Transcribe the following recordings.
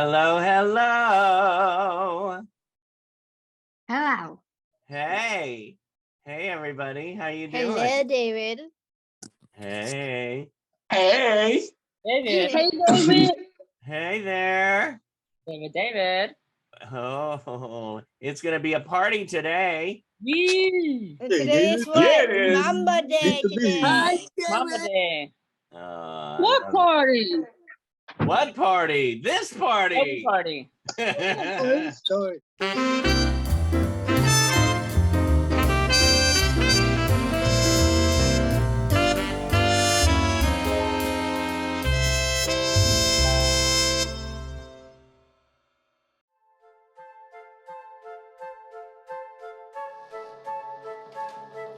Hello, hello. Hello. Hey. Hey, everybody. How you doing? Hello, David. Hey. Hey. David. Hey, David. Hey there. David. Oh, it's going to be a party today. Yee. Today is Yeah, what? it is. Mamba Day today. Hi, Mama Day. What party? What party? This Open party. party. Sorry.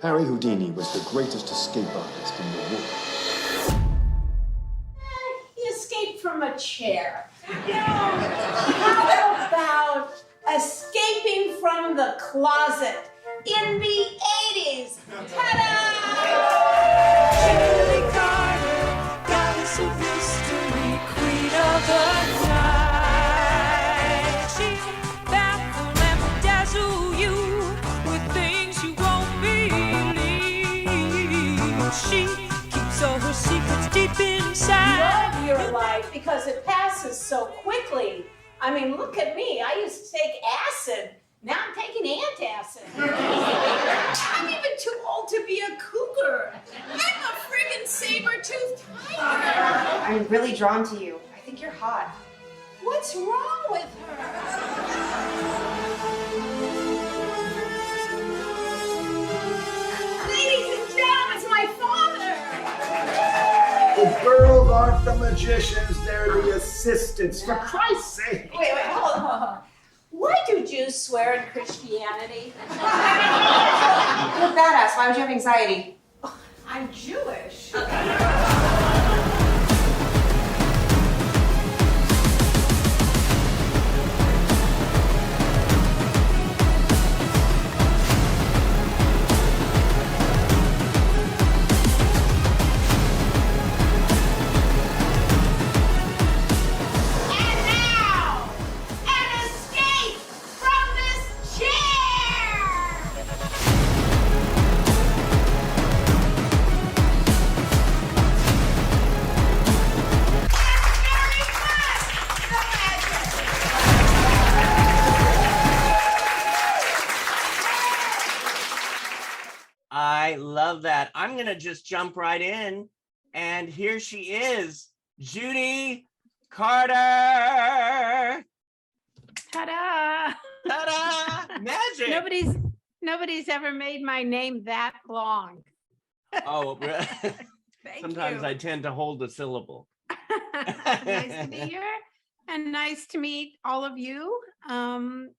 Harry Houdini was the greatest escape artist in the world. He escaped from a chair. How about escaping from the closet in the 80s? Ta-da! Judy Carter, goddess of mystery, queen of the night. She baffle and dazzle you with things you won't believe. She keeps all her secrets deep inside. Love your life because it passes so quickly. I mean, look at me. I used to take acid. Now I'm taking antacid. I'm even too old to be a cougar. I'm a friggin' saber-toothed tiger. I'm really drawn to you. I think you're hot. What's wrong with her? Ladies and gentlemen, it's my father. The girls aren't the magicians, they're the assistants, for Christ's sake. Wait, hold on. Why do Jews swear in Christianity? You're badass. Why would you have anxiety? I'm Jewish. And now, an escape from this chair! Very fun! The magic! I love that. I'm going to just jump right in. And here she is, Judy Carter. Ta-da! Ta-da! Magic. Nobody's ever made my name that long. Oh, Thank sometimes you. I tend to hold a syllable. Nice to be here, and nice to meet all of you in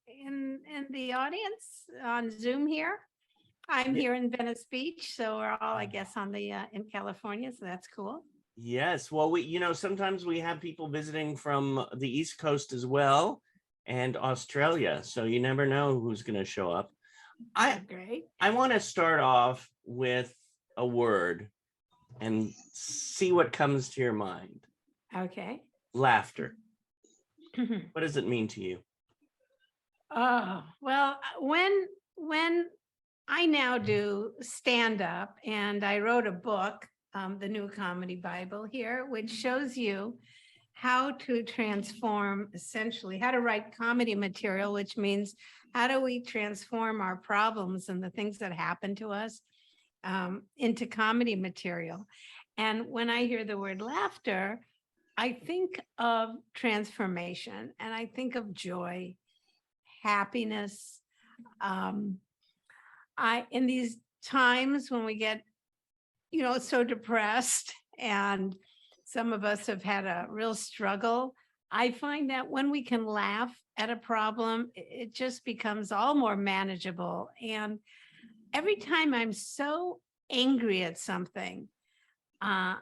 the audience on Zoom here. I'm here in Venice Beach, so we're all, I guess, on the in California, so that's cool. Yes. Well, sometimes we have people visiting from the East Coast as well and Australia. So you never know who's going to show up. Great. I want to start off with a word and see what comes to your mind. Okay. Laughter. What does it mean to you? Oh, well, when I now do stand up, and I wrote a book, the New Comedy Bible here, which shows you how to transform, essentially, how to write comedy material, which means how do we transform our problems and the things that happen to us into comedy material. And when I hear the word laughter, I think of transformation, and I think of joy, happiness. In these times when we get, so depressed, and some of us have had a real struggle, I find that when we can laugh at a problem, it just becomes all more manageable. And every time I'm so angry at something,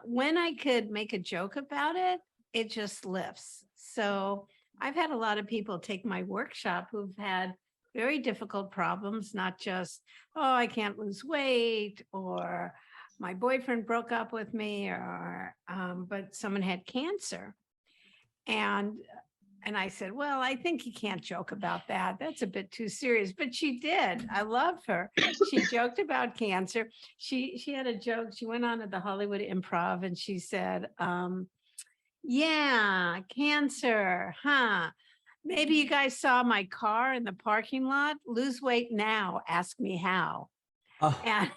when I could make a joke about it, it just lifts. So I've had a lot of people take my workshop who've had very difficult problems, not just, oh, I can't lose weight, or my boyfriend broke up with me, or but someone had cancer. And and I said, well, I think you can't joke about that. That's a bit too serious. But she did. I love her. She joked about cancer. She had a joke. She went on at the Hollywood Improv and she said, yeah, cancer, huh? Maybe you guys saw my car in the parking lot. Lose weight now. Ask me how. Oh, And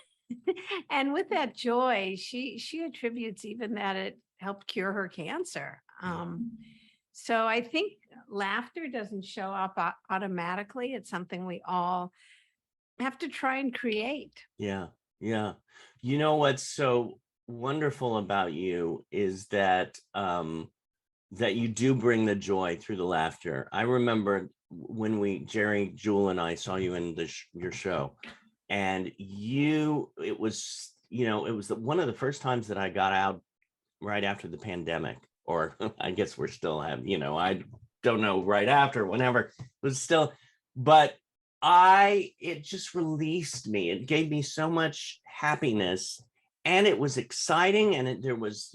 and with that joy, she attributes even that it helped cure her cancer. So I think laughter doesn't show up automatically. It's something we all have to try and create. yeah, yeah. You know what's so wonderful about you is that that you do bring the joy through the laughter. I remember when Jerry, Jewel, and I saw you in your show, and it was one of the first times that I got out right after the pandemic, or I guess we're still I don't know, right after, whenever, it was still, but it just released me. It gave me so much happiness, and it was exciting, and there was,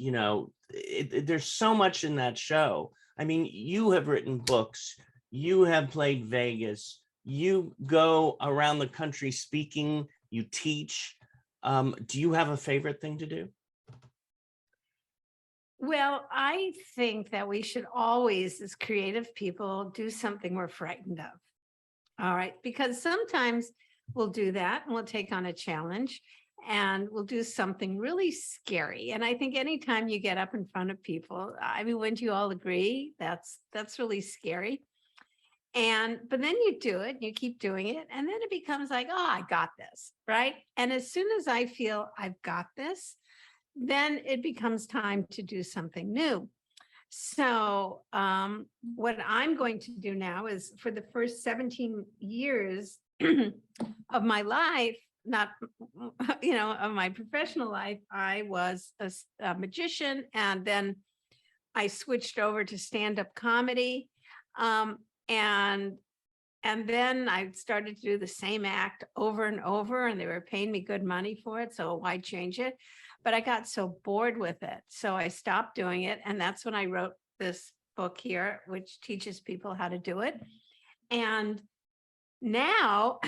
there's so much in that show. I mean, you have written books, you have played Vegas, you go around the country speaking, you teach. Do you have a favorite thing to do? Well, I think that we should always, as creative people, do something we're frightened of. All right, because sometimes we'll do that and we'll take on a challenge and we'll do something really scary. And I think anytime you get up in front of people, I mean, wouldn't you all agree that's really scary? But then you do it, you keep doing it, and then it becomes like, oh, I got this, right? And as soon as I feel I've got this, then it becomes time to do something new. So what I'm going to do now is, for the first 17 years of my life, not, of my professional life, I was a magician, and then I switched over to stand-up comedy. And then I started to do the same act over and over, and they were paying me good money for it. So why change it? But I got so bored with it. So I stopped doing it. And that's when I wrote this book here, which teaches people how to do it. And now,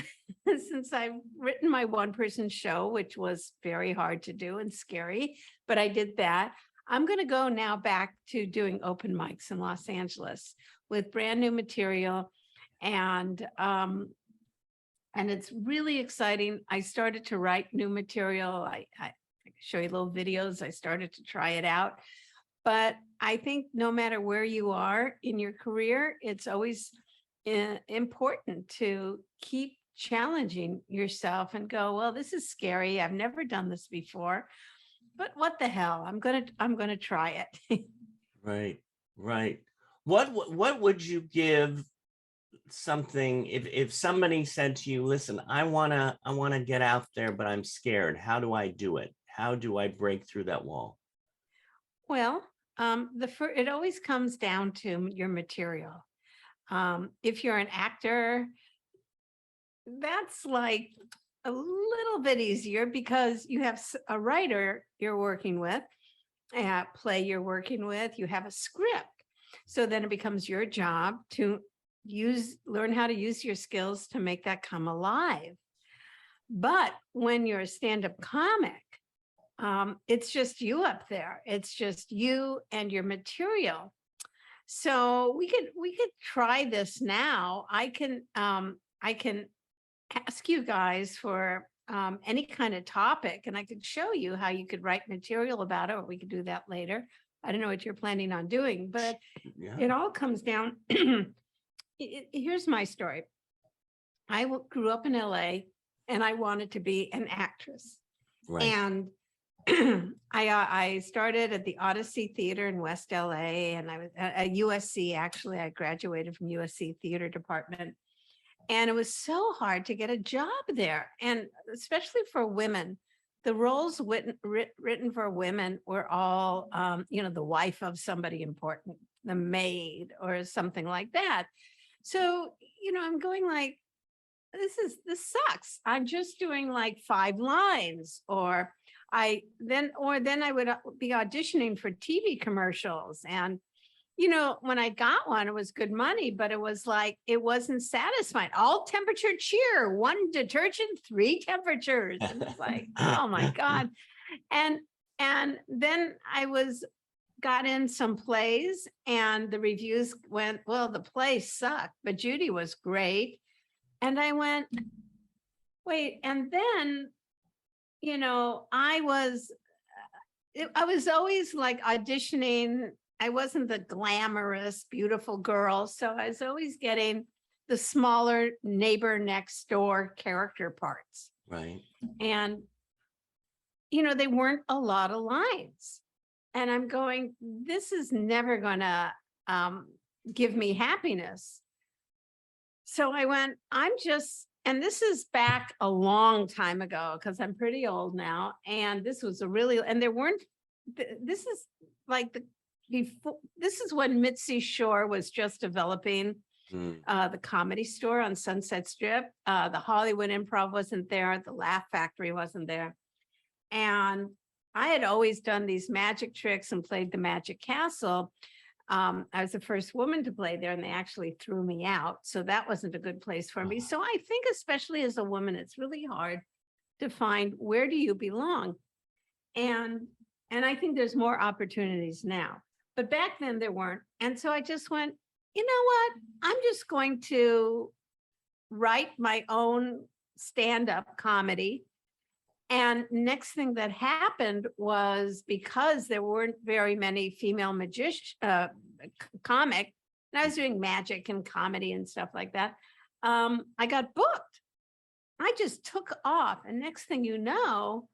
since I've written my one-person show, which was very hard to do and scary, but I did that, I'm going to go now back to doing open mics in Los Angeles with brand new material. And it's really exciting. I started to write new material. I show you little videos. I started to try it out. But I think no matter where you are in your career, it's always important to keep challenging yourself and go, well, this is scary. I've never done this before, but what the hell? I'm gonna try it. Right. What would you give something if somebody said to you, listen, I wanna get out there, but I'm scared. How do I do it? How do I break through that wall? Well, it always comes down to your material. If you're an actor, that's like a little bit easier because you have a writer you're working with, a play you're working with, you have a script. So then it becomes your job to learn how to use your skills to make that come alive. But when you're a stand-up comic, it's just you up there. It's just you and your material. So we could try this now. I can ask you guys for any kind of topic, and I could show you how you could write material about it, or we could do that later. I don't know what you're planning on doing, but it all comes down. Here's my story. I grew up in LA and I wanted to be an actress. Right. And I started at the Odyssey Theater in West LA, and I was at USC. Actually, I graduated from USC Theater Department, and it was so hard to get a job there. And especially for women, the roles written for women were all, the wife of somebody important, the maid or something like that. So, I'm going like, this sucks. I'm just doing like 5 lines, or then I would be auditioning for TV commercials, and when I got one, it was good money, but it was like, it wasn't satisfying. All temperature cheer, 1 detergent, 3 temperatures. And it's like, oh my God. And then got in some plays and the reviews went, well, the play sucked, but Judy was great. And I went, wait, and then, I was always like auditioning. I wasn't the glamorous, beautiful girl. So I was always getting the smaller neighbor next door character parts. Right. And, they weren't a lot of lines. And I'm going, this is never going to give me happiness. So I went, and this is back a long time ago because I'm pretty old now. And this was this is like this is when Mitzi Shore was just developing the Comedy Store on Sunset Strip. The Hollywood Improv wasn't there. The Laugh Factory wasn't there. And I had always done these magic tricks and played the Magic Castle. I was the first woman to play there and they actually threw me out. So that wasn't a good place for me. So I think especially as a woman, it's really hard to find where do you belong. And I think there's more opportunities now, but back then there weren't. And so I just went, you know what? I'm just going to write my own stand-up comedy. And next thing that happened was because there weren't very many female comic, and I was doing magic and comedy and stuff like that. I got booked. I just took off. And next thing you know,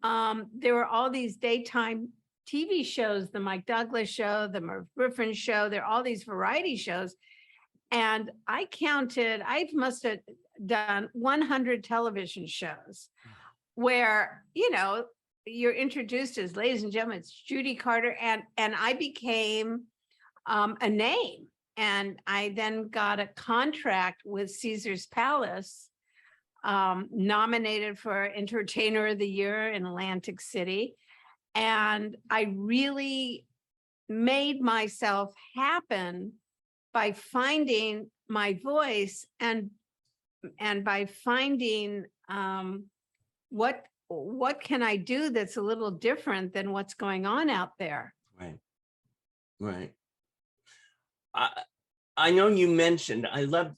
there were all these daytime TV shows, the Mike Douglas show, the Merv Griffin show, there are all these variety shows. And I must have done 100 television shows where, you're introduced as, ladies and gentlemen, it's Judy Carter. And I became a name. And I then got a contract with Caesar's Palace, nominated for Entertainer of the Year in Atlantic City. And I really made myself happen by finding my voice and by finding what can I do that's a little different than what's going on out there. Right. I know you mentioned, I love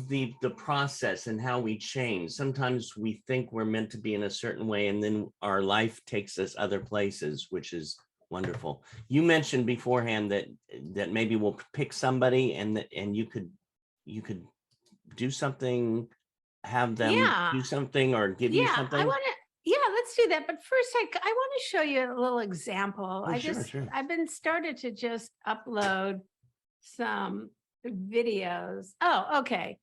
the process and how we change. Sometimes we think we're meant to be in a certain way and then our life takes us other places, which is wonderful. You mentioned beforehand that maybe we'll pick somebody and you could do something, have them do something or give you something. Let's do that. But first I want to show you a little example. Oh, sure. I've been started to just upload some videos. Oh, okay.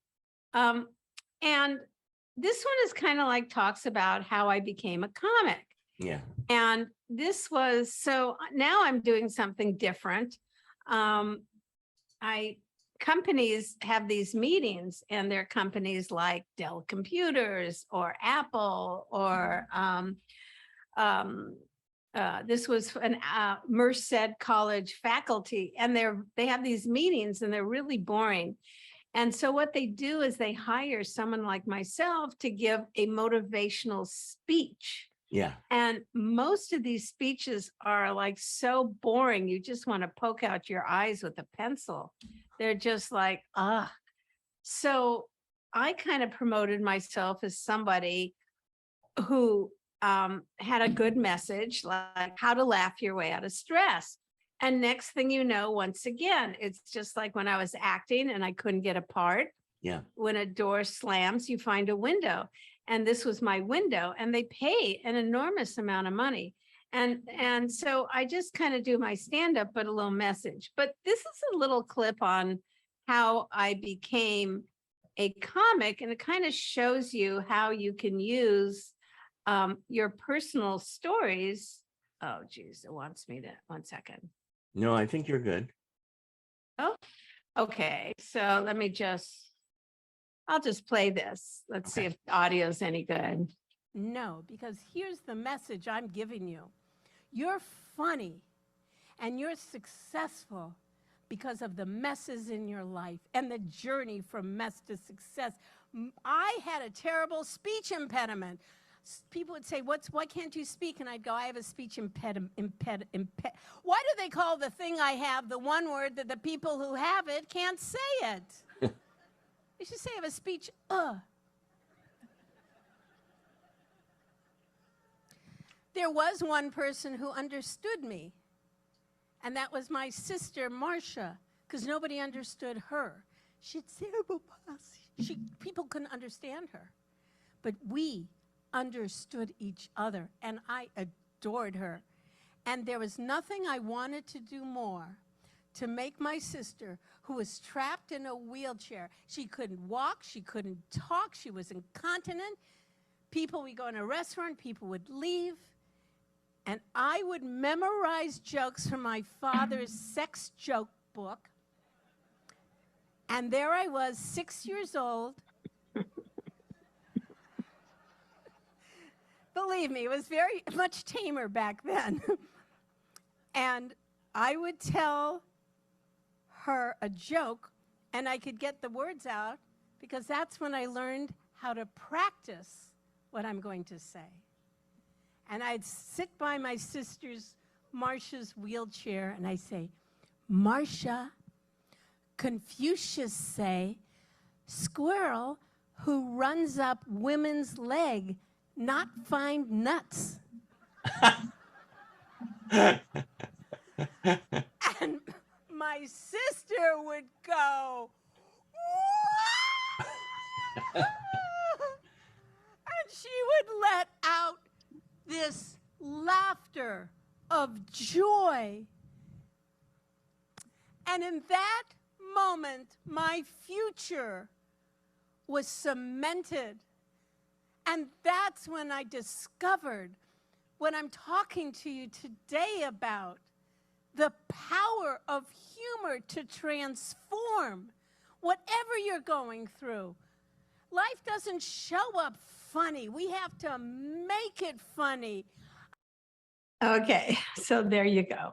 And this one is kind of like talks about how I became a comic. Yeah. And this was, so now I'm doing something different. Companies have these meetings and they're companies like Dell Computers or Apple or this was an Merced College faculty, and they have these meetings and they're really boring. And so what they do is they hire someone like myself to give a motivational speech. Yeah. And most of these speeches are like so boring. You just want to poke out your eyes with a pencil. They're just like, So I kind of promoted myself as somebody who had a good message, like how to laugh your way out of stress. And next thing you know, once again, it's just like when I was acting and I couldn't get a part. Yeah. When a door slams, you find a window. And this was my window, and they pay an enormous amount of money. And so I just kind of do my stand-up, but a little message. But this is a little clip on how I became a comic, and it kind of shows you how you can use your personal stories. Oh, geez, it wants me to, 1 second. No, I think you're good. Oh, okay. So let me I'll just play this. Let's see if the audio's any good. No, because here's the message I'm giving you. You're funny, and you're successful because of the messes in your life and the journey from mess to success. I had a terrible speech impediment. People would say, why can't you speak? And I'd go, I have a speech impediment. Why do they call the thing I have the one word that the people who have it can't say it? You should say I have a speech, There was one person who understood me, and that was my sister, Marcia, because nobody understood her. She had cerebral palsy. People couldn't understand her, but we understood each other, and I adored her. And there was nothing I wanted to do more to make my sister, who was trapped in a wheelchair, she couldn't walk, she couldn't talk, she was incontinent. People, we go in a restaurant, people would leave, and I would memorize jokes from my father's sex joke book. And there I was, 6 years old. Believe me, it was very much tamer back then. And I would tell her a joke, and I could get the words out, because that's when I learned how to practice what I'm going to say. And I'd sit by my sister's, Marcia's wheelchair, and I say, Marcia, Confucius say, squirrel who runs up women's leg, not find nuts. And my sister would go, and she would let out this laughter of joy. And in that moment, my future was cemented. And that's when I discovered what I'm talking to you today about, the power of humor to transform whatever you're going through. Life doesn't show up funny. We have to make it funny. Okay, so there you go.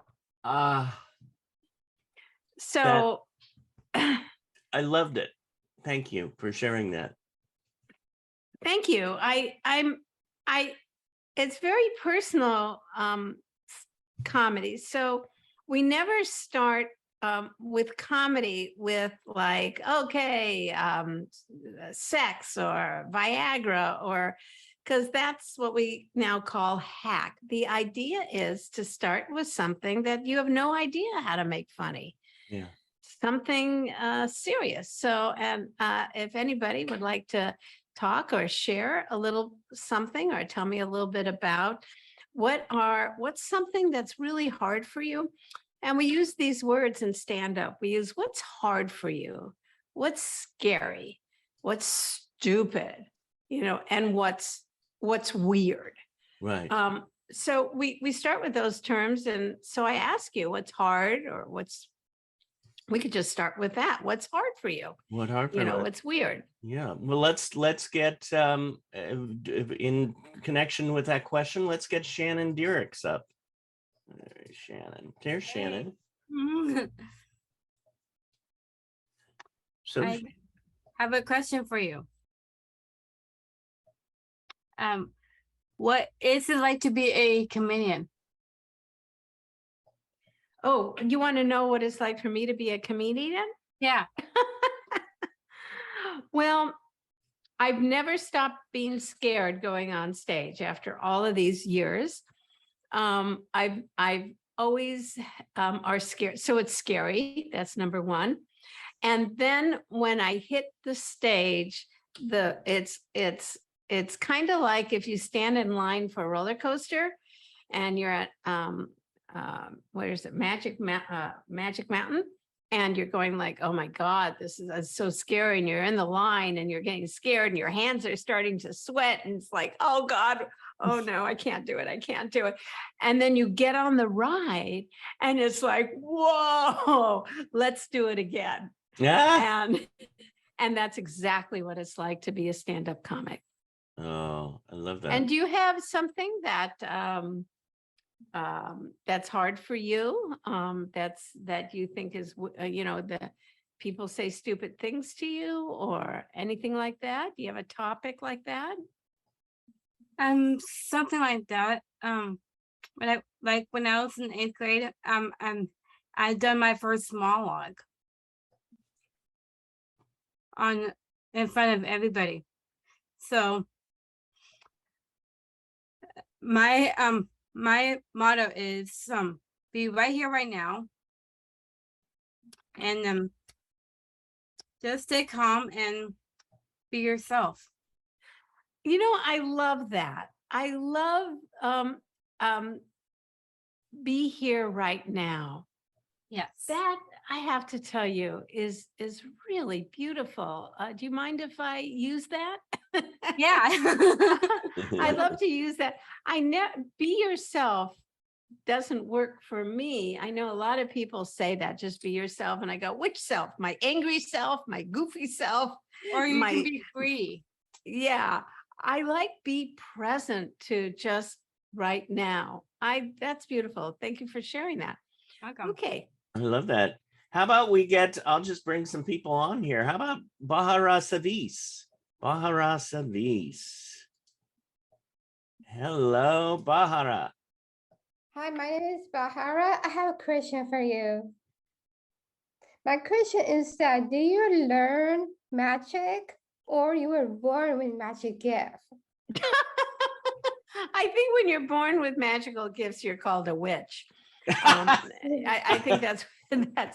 So I loved it. Thank you for sharing that. thank you. It's very personal comedy. So we never start with comedy with like, okay, sex or Viagra, or because that's what we now call hack. The idea is to start with something that you have no idea how to make funny. Yeah. Something serious. So, and if anybody would like to talk or share a little something, or tell me a little bit about what's something that's really hard for you. And we use these words in stand-up. We use what's hard for you, what's scary, what's stupid, and what's weird. Right. So we start with those terms. And so I ask you what's hard, or we could just start with that. What's hard for you? What hard for you? What's weird? Yeah. Well, let's get in connection with that question. Let's get Shannon Diericks up. Shannon. There's Shannon. So I have a question for you. What is it like to be a comedian? Oh, you want to know what it's like for me to be a comedian? Yeah. Well, I've never stopped being scared going on stage after all of these years. I've always are scared. So it's scary. That's number one. And then when I hit the stage, it's kind of like if you stand in line for a roller coaster and you're at what is it, Magic Mountain, and you're going like, oh my God, this is so scary. And you're in the line and you're getting scared and your hands are starting to sweat. And it's like, oh God, oh no, I can't do it. I can't do it. And then you get on the ride and it's like, whoa, let's do it again. Yeah. And that's exactly what it's like to be a stand-up comic. Oh, I love that. And do you have something that that's hard for you, that you think is, the people say stupid things to you or anything like that? Do you have a topic like that? Something like that. When I was in 8th grade, I done my first monologue in front of everybody. So my motto is be right here, right now, and just stay calm and be yourself. I love that. I love be here right now. Yes. That, I have to tell you, is really beautiful. Do you mind if I use that? Yeah. I love to use that. Be yourself doesn't work for me. I know a lot of people say that, just be yourself. And I go, which self? My angry self, my goofy self, Or you my, can be free. yeah. I like be present to just right now. That's beautiful. Thank you for sharing that. Welcome. Okay. I love that. How about I'll just bring some people on here. How about Bahara Savis? Bahara Savis. Hello, Bahara. Hi, my name is Bahara. I have a question for you. My question is that do you learn magic or you were born with magic gift? I think when you're born with magical gifts, you're called a witch. I think that's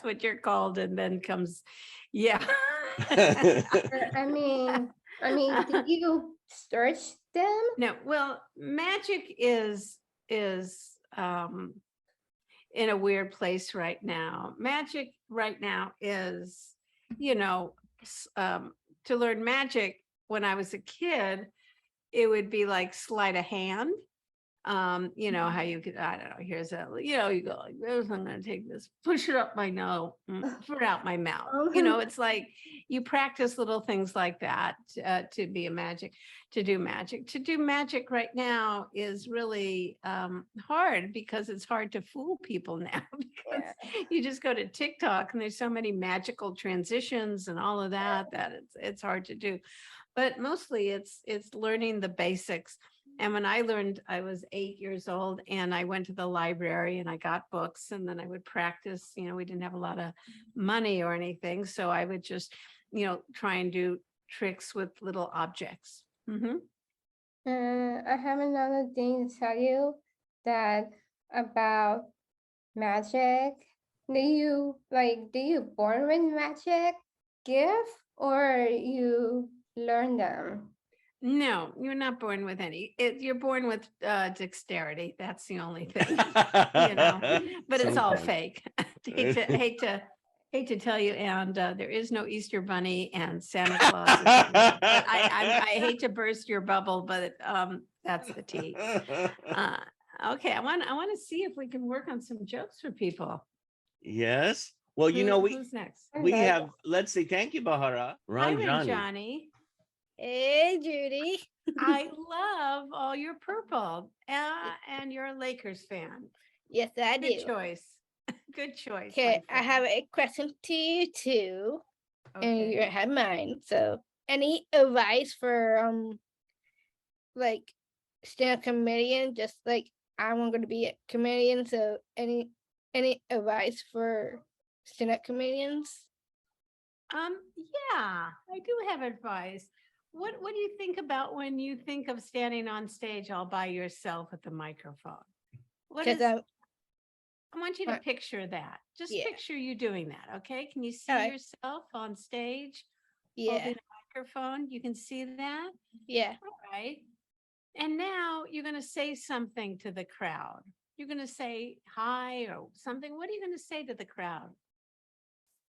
what you're called, and then comes, yeah. I mean, did you search them? No, well, magic is in a weird place right now. Magic right now is, to learn magic when I was a kid, it would be like sleight of hand. How you could, I don't know, here's a, you go like this, I'm going to take this, push it up my nose, put it out my mouth. It's like you practice little things like that to do magic. To do magic right now is really hard because it's hard to fool people now because you just go to TikTok and there's so many magical transitions and all of that it's hard to do. But mostly it's learning the basics. And when I learned, I was 8 years old and I went to the library and I got books and then I would practice. We didn't have a lot of money or anything. So I would just, try and do tricks with little objects. Mm-hmm. I have another thing to tell you that about magic. Do you born with magic gift or you learn them? No, you're not born with any. You're born with dexterity. That's the only thing, but it's all fake. hate to tell you, and there is no Easter Bunny and Santa Claus. I hate to burst your bubble, but that's the tea. Okay, I want to see if we can work on some jokes for people. Yes. Well, who's next? We have, let's see. Thank you, Bahara. Hi, Johnny. Hey, Judy. I love all your purple, and you're a Lakers fan. Yes, I do. Good choice. Good choice. Okay, I have a question to you too, and you have mine. So, any advice for like stand-up comedian? Just like I want to be a comedian. So, any advice for stand-up comedians? Yeah, I do have advice. What do you think about when you think of standing on stage all by yourself with the microphone? I want you to picture that. Just picture you doing that, okay? Can you see yourself on stage holding a microphone? You can see that? Yeah. All right. And now you're going to say something to the crowd. You're going to say hi or something. What are you going to say to the crowd?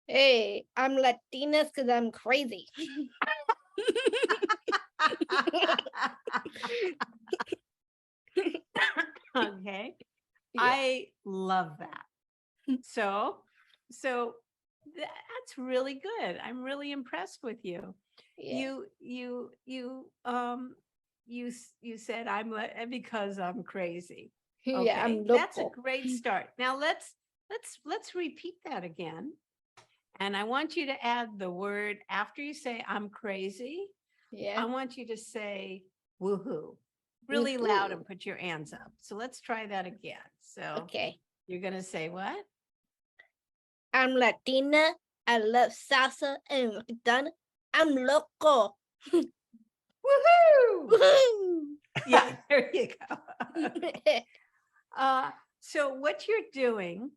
Hey, I'm Latina because I'm crazy. Okay. I love that. So that's really good. I'm really impressed with you. You said I'm because I'm crazy. Yeah, I'm That's a local. great start. Now let's repeat that again. And I want you to add the word after you say I'm crazy. I Yeah. want you to say woohoo really loud and put your hands up. So let's try that again. So Okay. you're gonna say what? I'm Latina. I love salsa and reggaeton. I'm local. Woohoo! Woohoo! Yeah, there you go. So what you're doing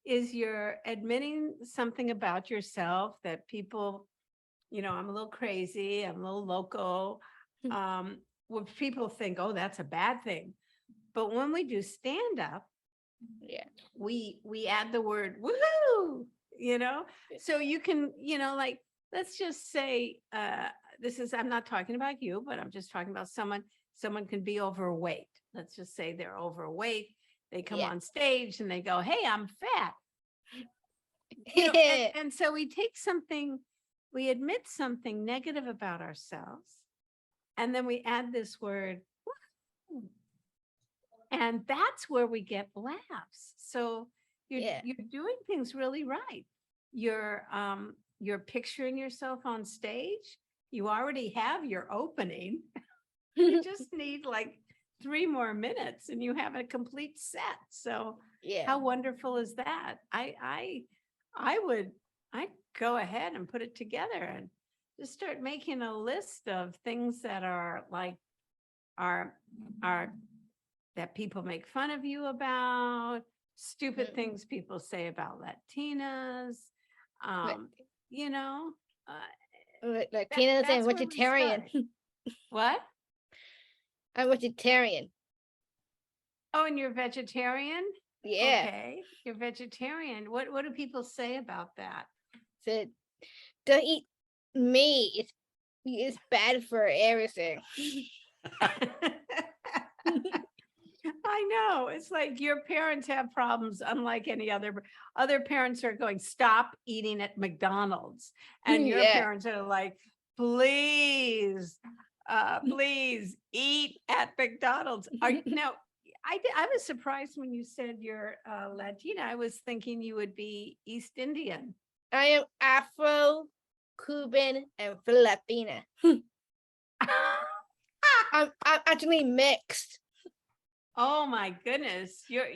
is you're admitting something about yourself that people, I'm a little crazy, I'm a little loco. Well, people think, oh, that's a bad thing. But when we do stand up, Yeah. we add the word woohoo, so you can, like, let's just say, I'm not talking about you, but I'm just talking about someone can be overweight. Let's just say they're overweight. They come on stage and they go, hey, I'm fat. And so we admit something negative about ourselves. And then we add this word, woohoo. And that's where we get laughs. So you're doing things really right. You're picturing yourself on stage. You already have your opening. You just need like 3 more minutes and you have a complete set. So how wonderful is that? I'd go ahead and put it together and just start making a list of things that are like are that people make fun of you about, stupid things people say about Latinas, Latinas and vegetarian. What? I'm vegetarian. Oh, and you're vegetarian? Yeah. Okay, you're vegetarian. What do people say about that? Said, don't eat meat. It's bad for everything. I know. It's like your parents have problems unlike any other parents are going, stop eating at McDonald's. And your parents are like, please eat at McDonald's. Now, I was surprised when you said you're Latina. I was thinking you would be East Indian. I am Afro, Cuban, and Filipina. I'm actually mixed. Oh my goodness. You're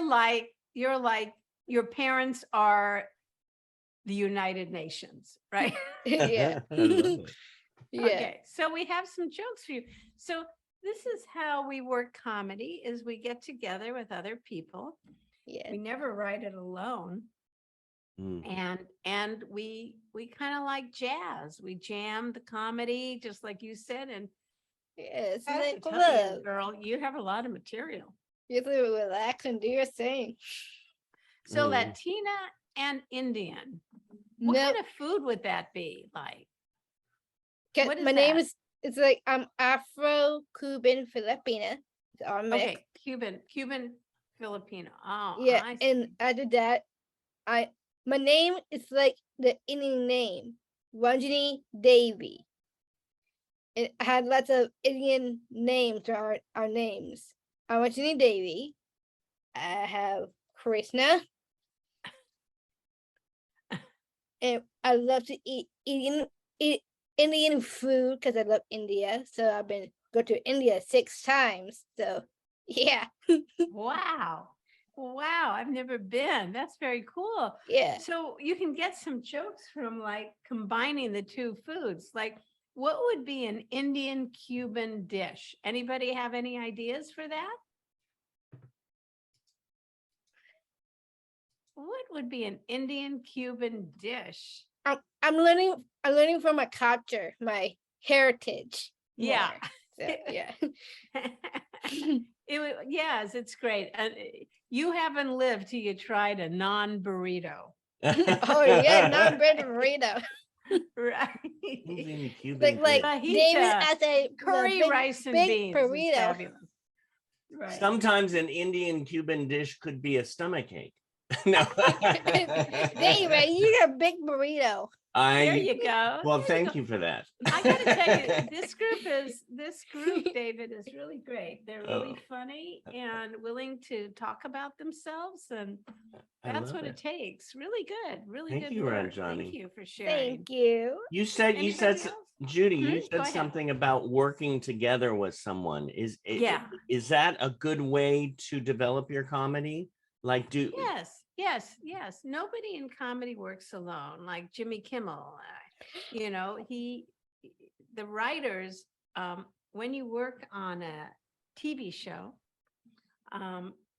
like your parents are the United Nations, right? Yeah. I love it. Okay, so we have some jokes for you. So this is how we work comedy, is we get together with other people. Yeah. We never write it alone. And we kind of like jazz. We jam the comedy, just like you said. And Yes, I have like to tell love. you, girl, you have a lot of material. You have to relax and do your thing. So Latina and Indian. What kind of food would that be like? What is my name that? is, it's like I'm Afro, Cuban, Filipina. It's all mixed. Okay, Cuban, Filipino. Oh, Yeah, I see. and after that, my name is like the Indian name, Ranjini Devi. It had lots of Indian names to our names. I'm Ranjini Devi. I have Krishna. And I love to eat Indian food because I love India. So I've been go to India 6 times. So yeah. Wow. I've never been. That's very cool. Yeah. So you can get some jokes from like combining the two foods. Like, what would be an Indian Cuban dish? Anybody have any ideas for that? What would be an Indian Cuban dish? I'm learning from my culture, my heritage. Yeah. So, yeah. Yes, it's great. You haven't lived till you tried a non-burrito. Oh yeah, non-bread burrito. Indian Right. Cuban Like dish. David Fajita, as a curry, big, rice, and big beans is burrito. fabulous. Right. Sometimes an Indian Cuban dish could be a stomach ache. No. David, you got a big burrito. There you go. Well, There you thank go. you for that. I gotta tell you, this group, David, is really great. They're really Oh. funny and willing to talk about themselves, and I that's love what it takes. Really good, really Thank good you, work. Ranjani. Thank you for sharing. Thank you. You said Anybody else? Judy, you Go said ahead. something about working together with someone. Yeah. Is that a good way to develop your comedy? Like Yes. Nobody in comedy works alone. Like Jimmy Kimmel, the writers, when you work on a TV show,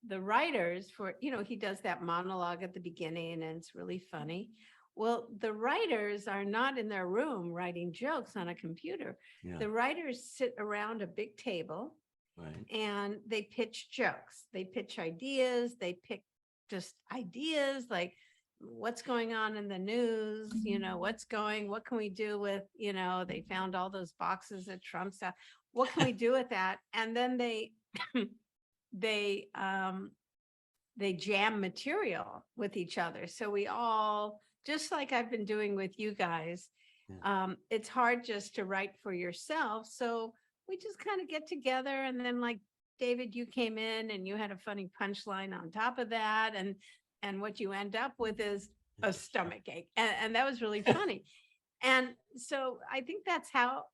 the writers he does that monologue at the beginning and it's really funny. Well, the writers are not in their room writing jokes on a computer. Yeah. The writers sit around a big table, right. and they pitch jokes. They pitch ideas. They pick just ideas like what's going on in the news, what can we do with, they found all those boxes at Trump's house. What can we do with that? And then they jam material with each other. So we all, just like I've been doing with you guys, it's hard just to write for yourself. So we just kind of get together, and then like David, you came in and you had a funny punchline on top of that. And what you end up with is a stomach ache. And that was really funny. And so I think that's how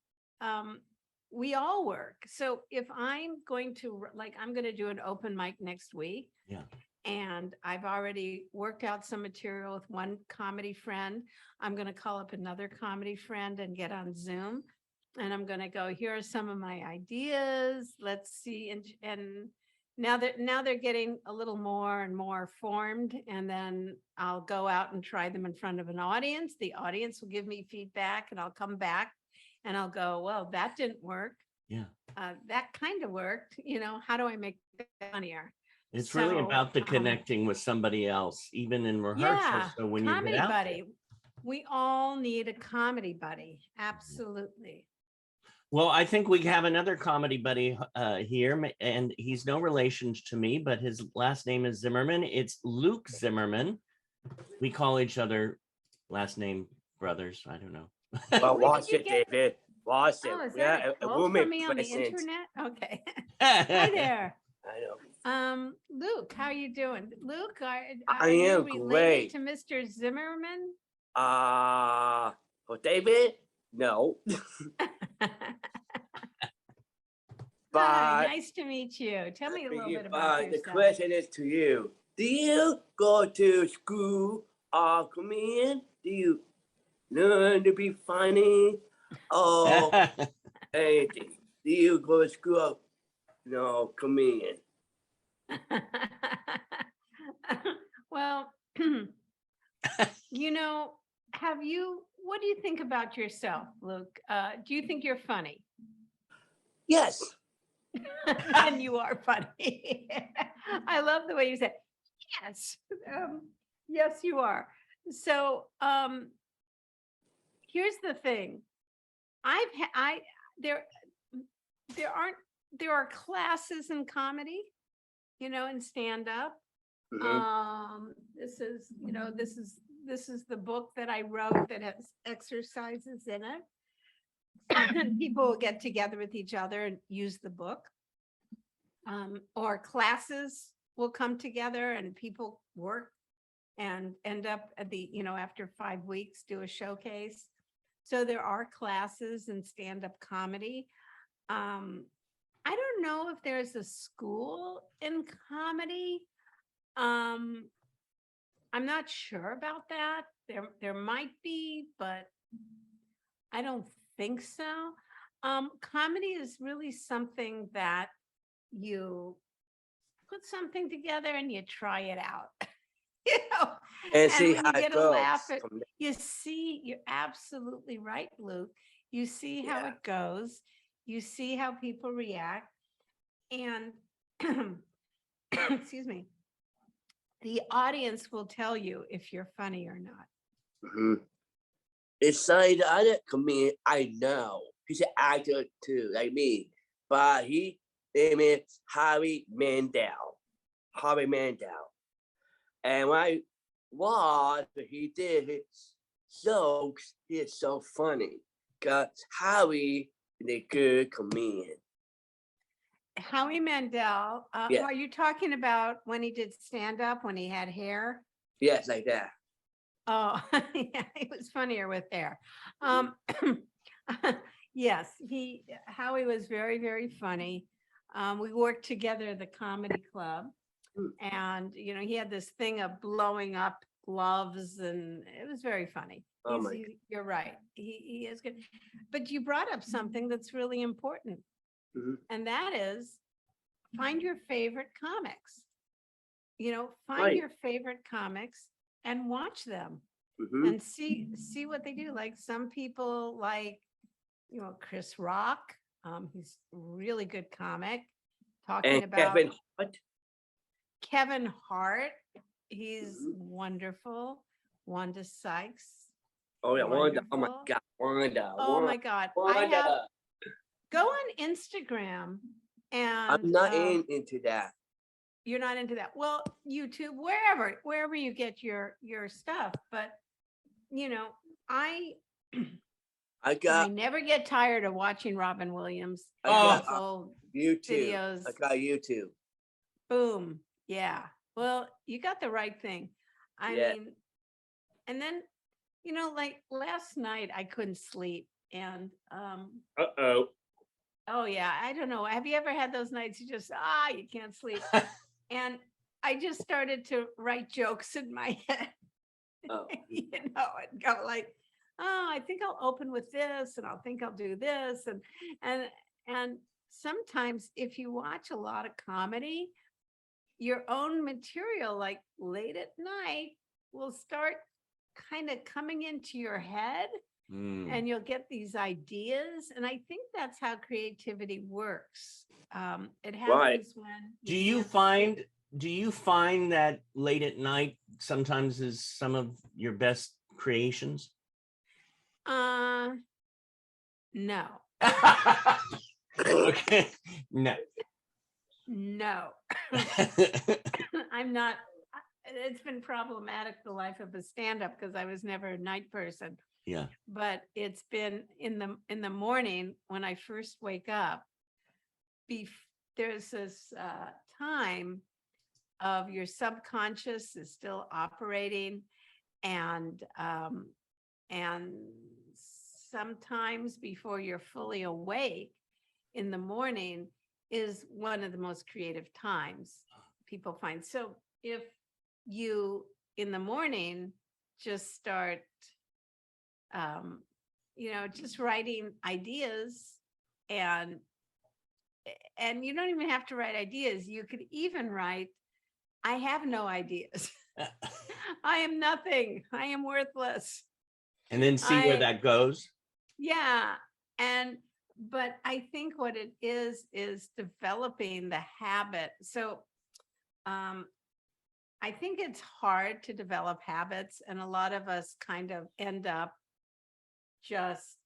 we all work. So if I'm going to do an open mic next week. Yeah. And I've already worked out some material with one comedy friend. I'm going to call up another comedy friend and get on Zoom. And I'm going to go, here are some of my ideas. Let's see. And now they're getting a little more and more formed. And then I'll go out and try them in front of an audience. The audience will give me feedback, and I'll come back and I'll go, well, that didn't work. Yeah. That kind of worked. How do I make that funnier? It's really about the connecting with somebody else, even in rehearsal. Yeah, So when you comedy get out buddy. there. We all need a comedy buddy. Absolutely. Well, I think we have another comedy buddy here, and he's no relation to me, but his last name is Zimmerman. It's Luke Zimmerman. We call each other last name brothers. I don't know. Well, watch it, David. Watch it. Oh, is Yeah, that a a quote woman from me on the present. internet? Okay. Hi there. I know. Luke, how are you doing? Luke, are I you am related great. to Mr. Zimmerman? For David? No. Hi, But nice to meet you. Tell me a little bit about the yourself. question is to you. Do you go to school or come in? Do you learn to be funny or anything? Do you go to school? No, come in. Well, what do you think about yourself, Luke? Do you think you're funny? Yes. And you are funny. I love the way you said, yes. Yes, you are. So here's the thing. There are classes in comedy, in stand up. This is the book that I wrote that has exercises in it. And people will get together with each other and use the book. Or classes will come together and people work and end up at after 5 weeks, do a showcase. So there are classes in stand-up comedy. I don't know if there's a school in comedy. I'm not sure about that. There might be, but I don't think so. Comedy is really something that you put something together and you try it out. And see when how you it get a goes. laugh, you're absolutely right, Luke. You see how it goes. You see how people react. And excuse me, the audience will tell you if you're funny or not. It's like the other comedian I know. He's an actor too, like me. But he name is Harry Mandel. And when I watched he did his jokes, he is so funny. Cause Howie is a good comedian. Howie Mandel, Yeah. are you talking about when he did stand up, when he had hair? Yes, like that. Oh, yeah, he was funnier with hair. Yes, Howie was very, very funny. We worked together at the comedy club, and he had this thing of blowing up gloves, and it was very funny. Oh my You're right. He is good. But you brought up something that's really important, and that is find your favorite comics. Find Right. your favorite comics and watch them. And see what they do. Like some people like, Chris Rock. He's a really good comic. Talking And about Kevin Hart. Kevin Hart. He's wonderful. Wanda Sykes. Oh yeah, Wanda. Oh my Wonderful. God, Wanda. Oh my God. Wanda. Go on Instagram and I'm not into that. You're not into that. Well, YouTube, wherever you get your stuff. But I never get tired of watching Robin Williams. I got old YouTube. videos. I got YouTube. Boom. Yeah. Well, you got the right thing. I mean, and then, like last night I couldn't sleep and oh yeah, I don't know. Have you ever had those nights you just you can't sleep? And I just started to write jokes in my head. And go like, oh, I think I'll open with this, and I'll do this, and sometimes if you watch a lot of comedy, your own material, like late at night, will start kind of coming into your head, and you'll get these ideas. And I think that's how creativity works. It happens when do you find that late at night sometimes is some of your best creations? No. Okay. No. I'm not. It's been problematic, the life of a stand-up, because I was never a night person. Yeah. But it's been in the morning when I first wake up. There's this time of your subconscious is still operating, and sometimes before you're fully awake in the morning is one of the most creative times people find. So if you in the morning just start just writing ideas, and you don't even have to write ideas. You could even write, I have no ideas. I am nothing. I am worthless. And then see where that goes. Yeah. But I think what it is developing the habit. So I think it's hard to develop habits, and a lot of us kind of end up just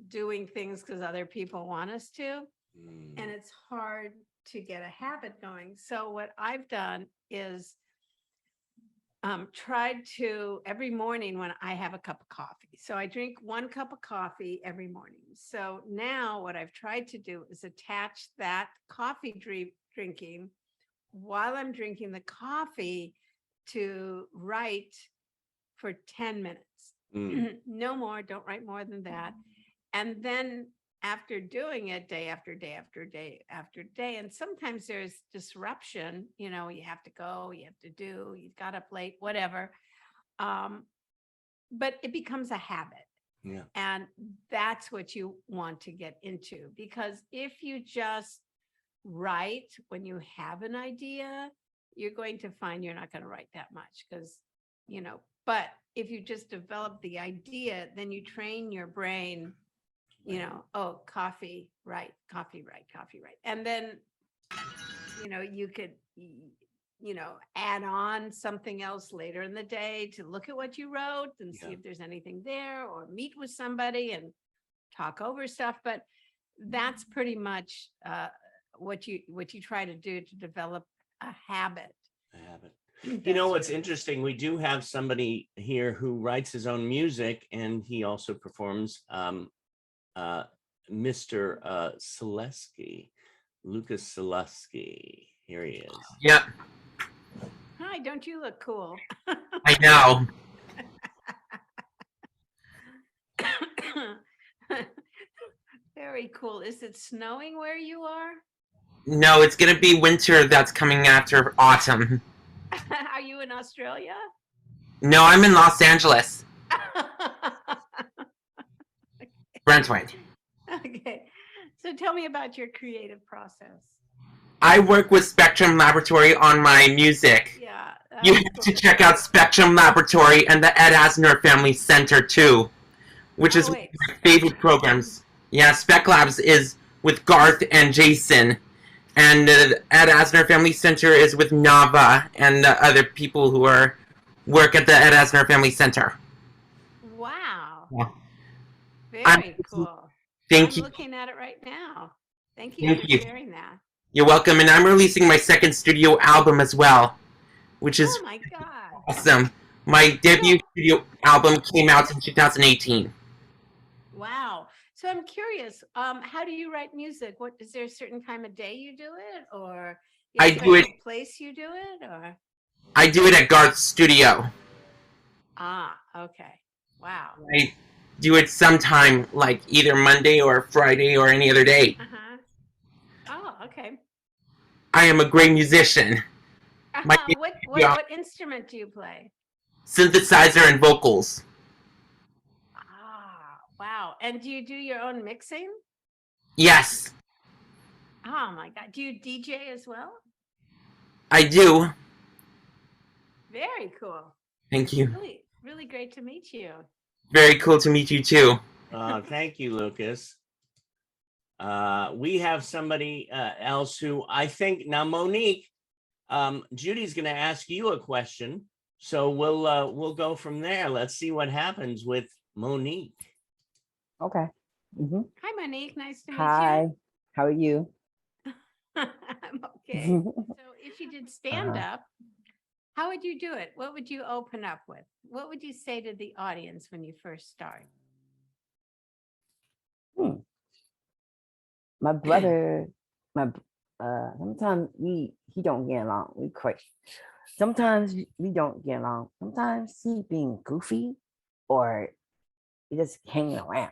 doing things because other people want us to. And it's hard to get a habit going. So what I've done is tried to every morning when I have a cup of coffee. So I drink 1 cup of coffee every morning. So now what I've tried to do is attach that coffee drinking while I'm drinking the coffee to write for 10 minutes. No more, don't write more than that. And then after doing it day after day after day after day, and sometimes there's disruption, you have to go, you have to do, you got up late, whatever. But it becomes a habit. Yeah. And that's what you want to get into, because if you just write when you have an idea, you're going to find you're not going to write that much, because, but if you just develop the idea, then you train your brain, coffee, right. And then, you could, add on something else later in the day to look at what you wrote and see if there's anything there, or meet with somebody and talk over stuff. But that's pretty much what you try to do to develop a habit. You know what's interesting? We do have somebody here who writes his own music, and he also performs. Mr. Selesky, Lucas Selesky. Here he is. Yep, Hi, don't you look cool? I know. Very cool. Is it snowing where you are? No, it's gonna be winter that's coming after autumn. Are you in Australia? No, I'm in Los Angeles, Brentwood. Okay. So tell me about your creative process. I work with Spectrum Laboratory on my music. Yeah. You have to check out Spectrum Laboratory and the Ed Asner Family Center too, which is one of my favorite programs. Yeah, Spec Labs is with Garth and Jason, and the Ed Asner Family Center is with Nava and the other people who work at the Ed Asner Family Center. Wow. Yeah. Very cool. Thank I'm you. looking at it right now. Thank you Thank for you. sharing that. You're welcome, and I'm releasing my second studio album as well, which is Oh my God. awesome. My debut studio album came out in 2018. Wow. So I'm curious, how do you write music? What is there a certain time of day you do it, or I do it- place you do it, or? I do it at Garth's studio. Ah, okay. Wow. I do it sometime, like either Monday or Friday or any other day. Uh-huh. Oh, okay. I am a great musician. My What instrument do you play? synthesizer and vocals. Ah, wow. And do you do your own mixing? Yes, Oh my God. Do you DJ as well? I do. Very cool. Thank you. Really, really great to meet you. Very cool to meet you too. Thank you, Lucas. We have somebody else who I think now, Monique. Judy's going to ask you a question, so we'll go from there. Let's see what happens with Monique. Okay. Hi, Monique. Nice to meet Hi. How are you? you. I'm okay. So if you did stand up, how would you do it? What would you open up with? What would you say to the audience when you first start? My brother, sometimes he don't get along. We quite. Sometimes we don't get along. Sometimes he being goofy, or he just hanging around.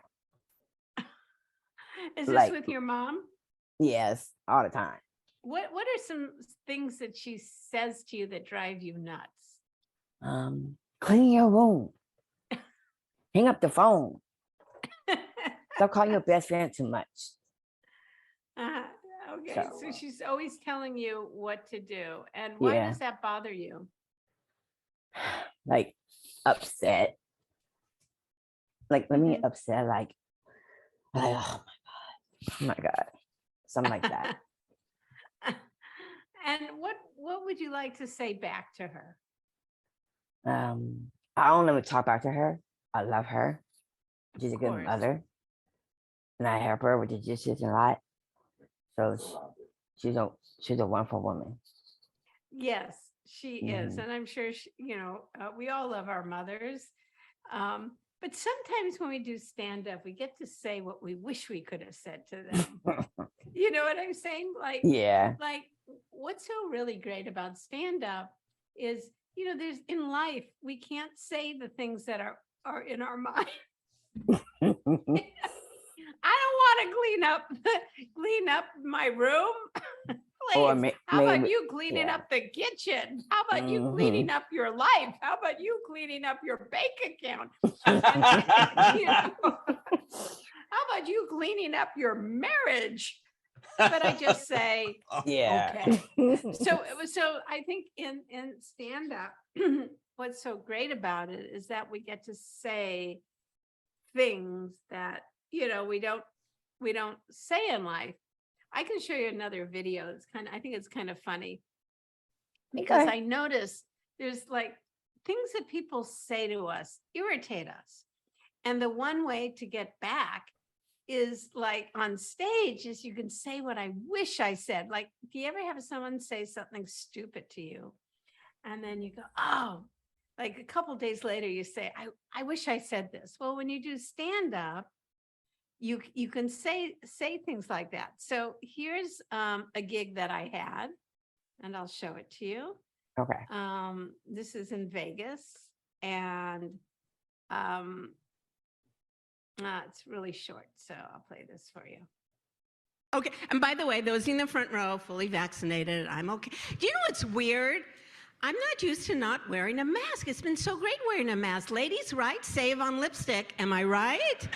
Is this Like- with your mom? Yes, all the time. What are some things that she says to you that drive you nuts? Clean your room. Hang up the phone. Stop calling your best friend too much. Okay, so she's always telling you what to do. And why Yeah. does that bother you? Like upset. Like when me upset, like oh my god, something like that. And what would you like to say back to her? I don't ever talk back to her. I love her. She's a good course. mother, and I help her with the dishes a lot. So she's a wonderful woman. Yes, she is. Mhm. And I'm sure, we all love our mothers. But sometimes when we do stand up, we get to say what we wish we could have said to them. You know what I'm saying? Like, Yeah. like what's so really great about stand up is, there's in life, we can't say the things that are in our mind. I don't want to clean up my room. Please. How about you cleaning up the kitchen? How about you cleaning up your life? How about you cleaning up your bank account? How about you cleaning up your marriage? But I just say, Yeah. okay. So I think in stand up, what's so great about it is that we get to say things that we don't say in life. I can show you another video. I think it's kind of funny because Okay. I noticed there's like things that people say to us irritate us. And the one way to get back is like on stage is you can say what I wish I said. Like, do you ever have someone say something stupid to you? And then you go, oh, like a couple days later, you say, I wish I said this. Well, when you do stand up, you can say things like that. So here's a gig that I had, and I'll show it to you. Okay. This is in Vegas, and it's really short, so I'll play this for you. Okay, and by the way, those in the front row, fully vaccinated, I'm okay. Do you know what's weird? I'm not used to not wearing a mask. It's been so great wearing a mask. Ladies, right? Save on lipstick. Am I right?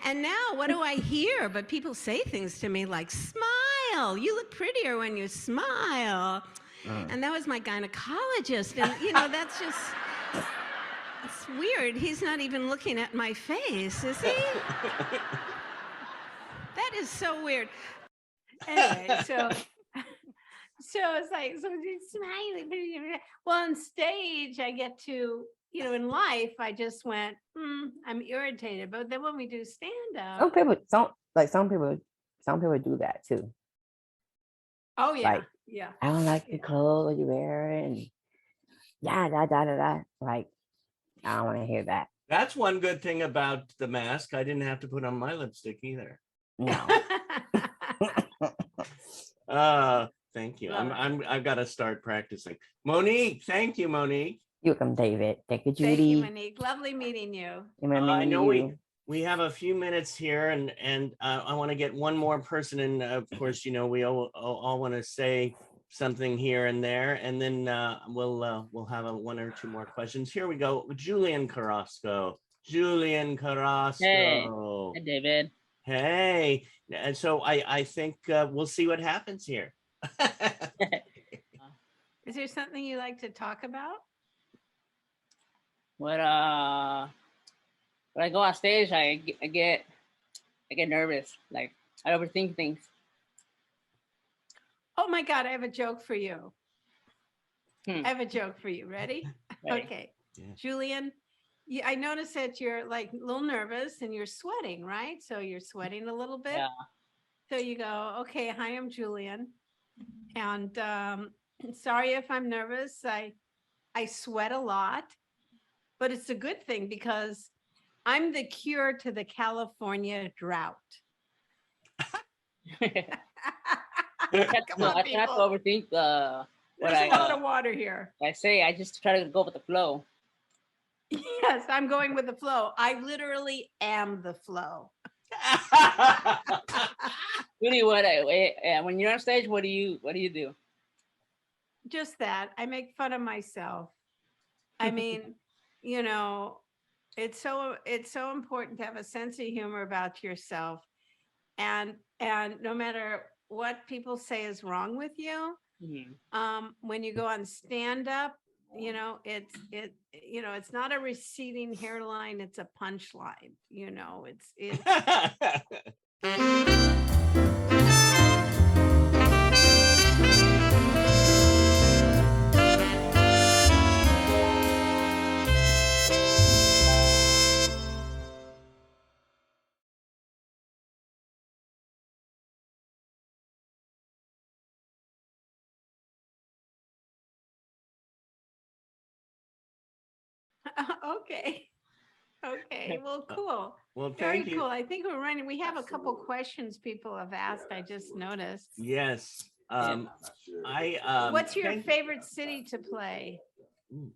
And now what do I hear? But people say things to me like, smile. You look prettier when you smile. And that was my gynecologist. And, you know, that's just, it's weird. He's not even looking at my face, is he? That is so weird. Anyway, so it's like, so he's smiling. Well, on stage, I get to, you know, in life, I just went, I'm irritated. But then when we do stand up, some people do that too. Oh yeah, like, yeah. I don't like the clothes you wear, and like, I don't want to hear that. That's one good thing about the mask. I didn't have to put on my lipstick either. No. Thank you. I've got to start practicing. Monique, thank you, Monique. You're welcome, David. Thank you, Judy. Thank you, Monique. Lovely meeting you. I know we have a few minutes here, and I want to get one more person, and of course, you know, we all want to say something here and there, and then we'll have one or two more questions. Here we go. Julian Carrasco. Julian Carrasco. Hey, David. Hey, and so I think we'll see what happens here. Is there something you like to talk about? When I go on stage, I get nervous. Like, I overthink things. Oh my God, I have a joke for you. I have a joke for you. Ready? Ready. Okay. Yeah. Julian, I noticed that you're like a little nervous and you're sweating, right? So you're sweating a little bit. Yeah. So you go, okay, hi, I'm Julian. And sorry if I'm nervous. I sweat a lot, but it's a good thing because I'm the cure to the California drought. I try not to overthink what There's a lot of water here. I say. I just try to go with the flow. Yes, I'm going with the flow. I literally am the flow. Judy, when you're on stage, what do you do? Just that. I make fun of myself. I mean, you know, it's so important to have a sense of humor about yourself, and no matter what people say is wrong with you, when you go on stand up, you know, it's not a receding hairline, it's a punchline, you know, it's okay. Well, cool. Well, very thank you. cool. I think we're running. We have a couple questions people have asked. I just noticed. Yes. What's your favorite city to play?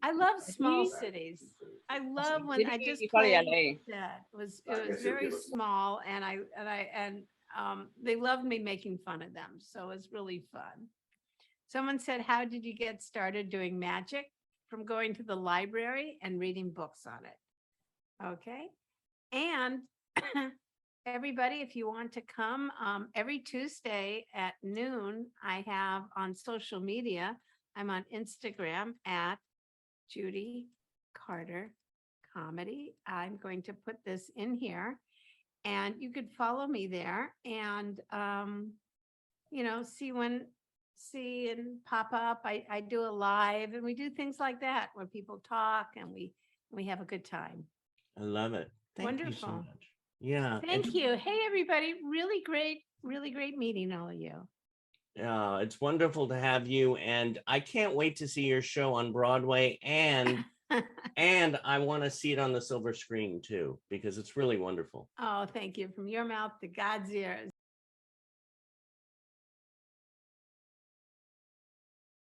I love small cities. I love when I just played that. It was very small, and they loved me making fun of them. So it was really fun. Someone said, how did you get started doing magic? From going to the library and reading books on it. Okay. And everybody, if you want to come, every Tuesday at noon, I have on social media, I'm on Instagram at Judy Carter Comedy. I'm going to put this in here and you could follow me there and, you know, see and pop up. I do a live and we do things like that where people talk and we have a good time. I love it. Thank you so Wonderful. much. Yeah. Thank you. Hey, everybody. Really great meeting all of you. It's wonderful to have you, and I can't wait to see your show on Broadway, and I want to see it on the silver screen too, because it's really wonderful. Oh, thank you. From your mouth to God's ears.